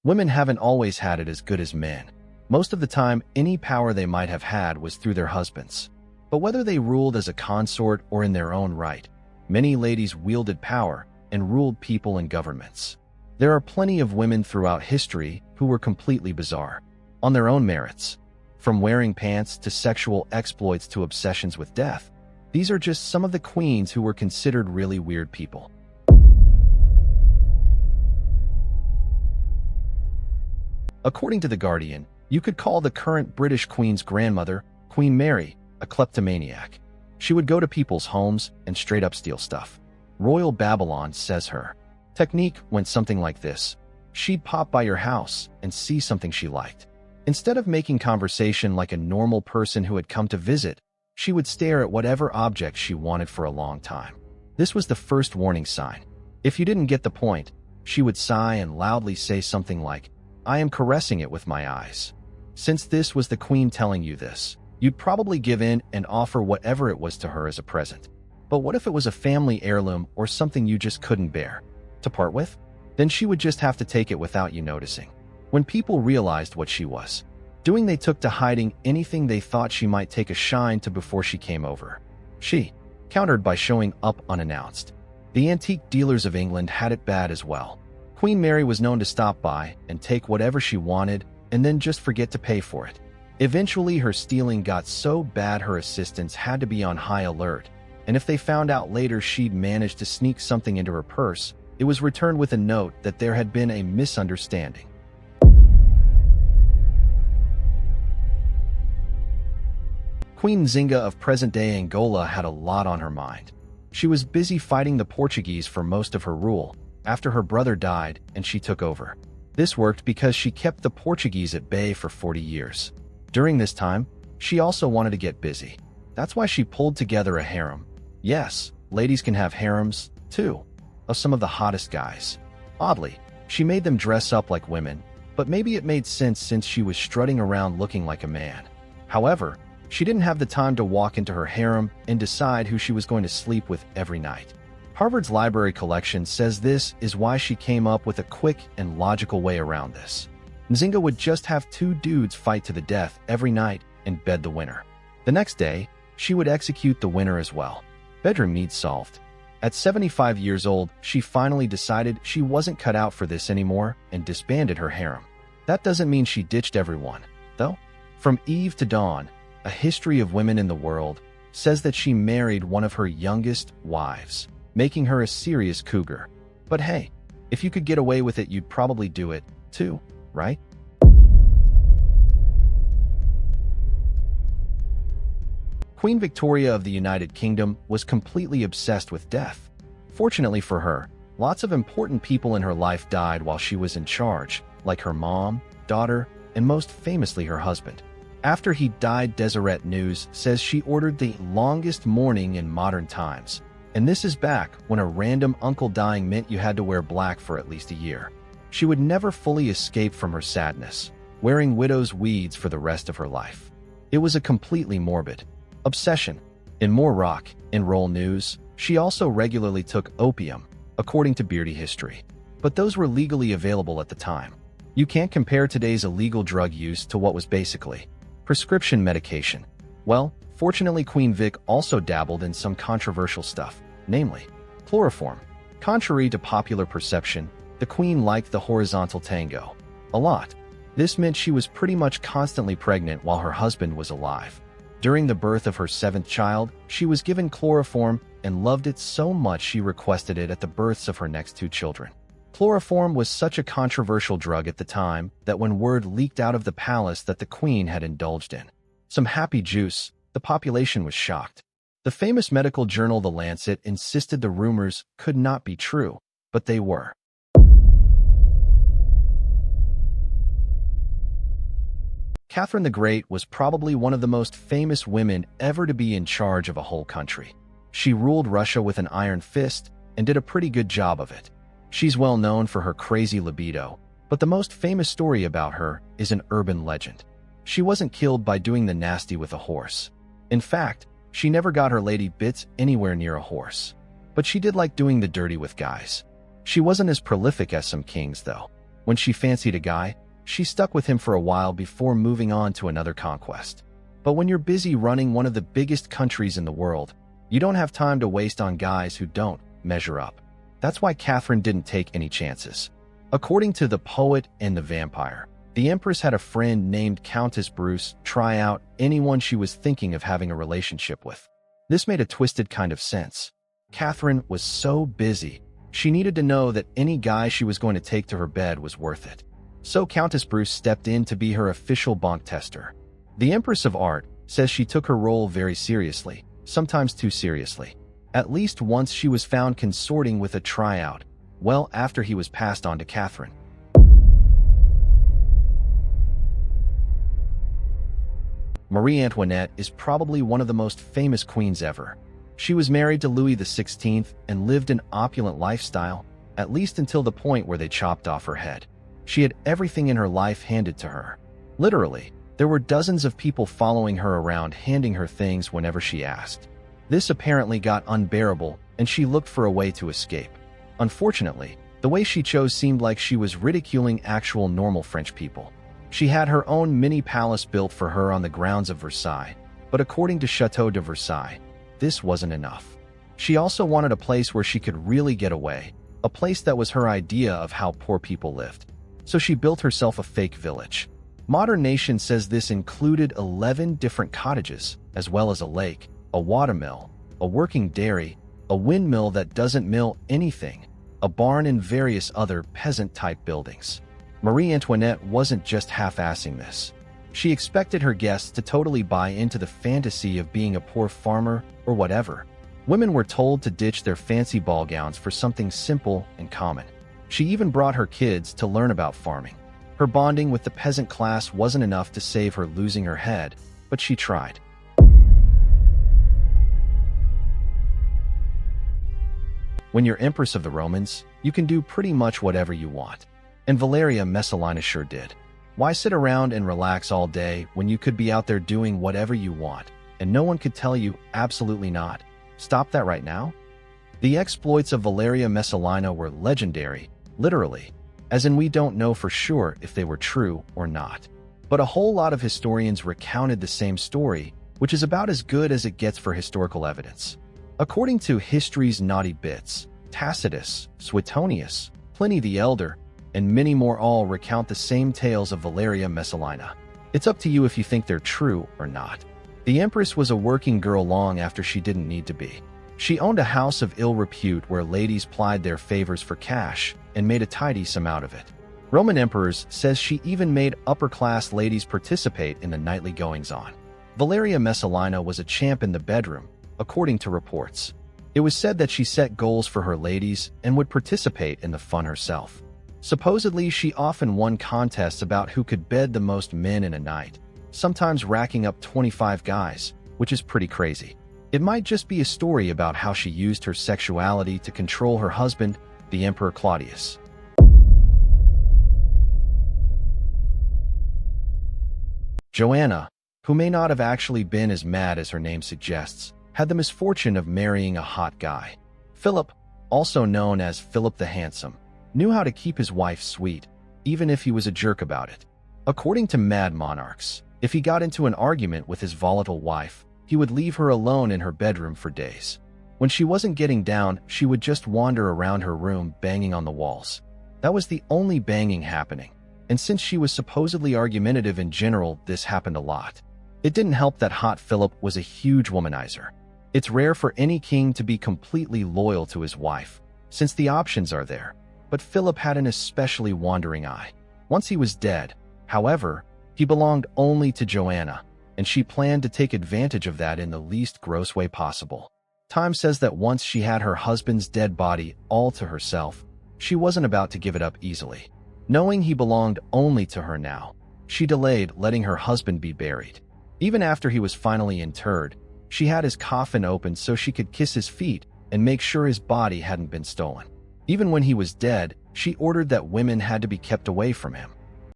Women haven't always had it as good as men. Most of the time, any power they might have had was through their husbands. But whether they ruled as a consort or in their own right, many ladies wielded power and ruled people and governments. There are plenty of women throughout history who were completely bizarre, on their own merits. From wearing pants to sexual exploits to obsessions with death, these are just some of the queens who were considered really weird people. According to The Guardian, you could call the current British Queen's grandmother, Queen Mary, a kleptomaniac. She would go to people's homes and straight up steal stuff. Royal Babylon says her technique went something like this. She'd pop by your house and see something she liked. Instead of making conversation like a normal person who had come to visit, she would stare at whatever object she wanted for a long time. This was the first warning sign. If you didn't get the point, she would sigh and loudly say something like, "I am caressing it with my eyes." Since this was the queen telling you this, you'd probably give in and offer whatever it was to her as a present. But what if it was a family heirloom or something you just couldn't bear to part with? Then she would just have to take it without you noticing. When people realized what she was doing, they took to hiding anything they thought she might take a shine to before she came over. She countered by showing up unannounced. The antique dealers of England had it bad as well. Queen Mary was known to stop by and take whatever she wanted and then just forget to pay for it. Eventually, her stealing got so bad her assistants had to be on high alert, and if they found out later she'd managed to sneak something into her purse, it was returned with a note that there had been a misunderstanding. Queen Nzinga of present-day Angola had a lot on her mind. She was busy fighting the Portuguese for most of her rule, after her brother died and she took over. This worked because she kept the Portuguese at bay for 40 years. During this time, she also wanted to get busy. That's why she pulled together a harem. Yes, ladies can have harems, too, of some of the hottest guys. Oddly, she made them dress up like women, but maybe it made sense since she was strutting around looking like a man. However, she didn't have the time to walk into her harem and decide who she was going to sleep with every night. Harvard's library collection says this is why she came up with a quick and logical way around this. Nzinga would just have two dudes fight to the death every night and bed the winner. The next day, she would execute the winner as well. Bedroom needs solved. At 75 years old, she finally decided she wasn't cut out for this anymore and disbanded her harem. That doesn't mean she ditched everyone, though. From Eve to Dawn, A History of Women in the World, says that she married one of her youngest wives, making her a serious cougar. But hey, if you could get away with it, you'd probably do it too, right? Queen Victoria of the United Kingdom was completely obsessed with death. Fortunately for her, lots of important people in her life died while she was in charge, like her mom, daughter, and most famously her husband. After he died, Deseret News says she ordered the longest mourning in modern times. And this is back when a random uncle dying meant you had to wear black for at least a year. She would never fully escape from her sadness, wearing widow's weeds for the rest of her life. It was a completely morbid obsession. In more rock and roll news, she also regularly took opium, according to WeirdHistory. But those were legally available at the time. You can't compare today's illegal drug use to what was basically prescription medication. Well, fortunately, Queen Vic also dabbled in some controversial stuff, namely chloroform. Contrary to popular perception, the Queen liked the horizontal tango a lot. This meant she was pretty much constantly pregnant while her husband was alive. During the birth of her 7th child, she was given chloroform and loved it so much she requested it at the births of her next 2 children. Chloroform was such a controversial drug at the time that when word leaked out of the palace that the Queen had indulged in some happy juice, the population was shocked. The famous medical journal The Lancet insisted the rumors could not be true, but they were. Catherine the Great was probably one of the most famous women ever to be in charge of a whole country. She ruled Russia with an iron fist and did a pretty good job of it. She's well known for her crazy libido, but the most famous story about her is an urban legend. She wasn't killed by doing the nasty with a horse. In fact, she never got her lady bits anywhere near a horse. But she did like doing the dirty with guys. She wasn't as prolific as some kings, though. When she fancied a guy, she stuck with him for a while before moving on to another conquest. But when you're busy running one of the biggest countries in the world, you don't have time to waste on guys who don't measure up. That's why Catherine didn't take any chances. According to The Poet and the Vampire, the Empress had a friend named Countess Bruce try out anyone she was thinking of having a relationship with. This made a twisted kind of sense. Catherine was so busy, she needed to know that any guy she was going to take to her bed was worth it. So Countess Bruce stepped in to be her official bonk tester. The Empress of Art says she took her role very seriously, sometimes too seriously. At least once she was found consorting with a tryout, well after he was passed on to Catherine. MarieAntoinette is probably one of the most famous queens ever. She was married to Louis XVI and lived an opulent lifestyle, at least until the point where they chopped off her head. She had everything in her life handed to her. Literally, there were dozens of people following her around handing her things whenever she asked. This apparently got unbearable, and she looked for a way to escape. Unfortunately, the way she chose seemed like she was ridiculing actual normal French people. She had her own mini palace built for her on the grounds of Versailles, but according to Château de Versailles, this wasn't enough. She also wanted a place where she could really get away, a place that was her idea of how poor people lived. So she built herself a fake village. Modern Nation says this included 11 different cottages, as well as a lake, a watermill, a working dairy, a windmill that doesn't mill anything, a barn, and various other peasant-type buildings. MarieAntoinette wasn't just half-assing this. She expected her guests to totally buy into the fantasy of being a poor farmer or whatever. Women were told to ditch their fancy ball gowns for something simple and common. She even brought her kids to learn about farming. Her bonding with the peasant class wasn't enough to save her losing her head, but she tried. When you're Empress of the Romans, you can do pretty much whatever you want. And Valeria Messalina sure did. Why sit around and relax all day when you could be out there doing whatever you want, and no one could tell you absolutely not? Stop that right now? The exploits of Valeria Messalina were legendary, literally, as in we don't know for sure if they were true or not. But a whole lot of historians recounted the same story, which is about as good as it gets for historical evidence. According to History's Naughty Bits, Tacitus, Suetonius, Pliny the Elder, and many more all recount the same tales of Valeria Messalina. It's up to you if you think they're true or not. The Empress was a working girl long after she didn't need to be. She owned a house of ill repute where ladies plied their favors for cash and made a tidy sum out of it. Roman emperors says she even made upper-class ladies participate in the nightly goings-on. Valeria Messalina was a champ in the bedroom, according to reports. It was said that she set goals for her ladies and would participate in the fun herself. Supposedly, she often won contests about who could bed the most men in a night, sometimes racking up 25 guys, which is pretty crazy. It might just be a story about how she used her sexuality to control her husband, the Emperor Claudius. Joanna, who may not have actually been as mad as her name suggests, had the misfortune of marrying a hot guy. Philip, also known as Philip the Handsome, knew how to keep his wife sweet, even if he was a jerk about it. According to Mad Monarchs, if he got into an argument with his volatile wife, he would leave her alone in her bedroom for days. When she wasn't getting down, she would just wander around her room banging on the walls. That was the only banging happening, and since she was supposedly argumentative in general, this happened a lot. It didn't help that hot Philip was a huge womanizer. It's rare for any king to be completely loyal to his wife, since the options are there. But Philip had an especially wandering eye. Once he was dead, however, he belonged only to Joanna, and she planned to take advantage of that in the least gross way possible. Time says that once she had her husband's dead body all to herself, she wasn't about to give it up easily. Knowing he belonged only to her now, she delayed letting her husband be buried. Even after he was finally interred, she had his coffin opened so she could kiss his feet and make sure his body hadn't been stolen. Even when he was dead, she ordered that women had to be kept away from him.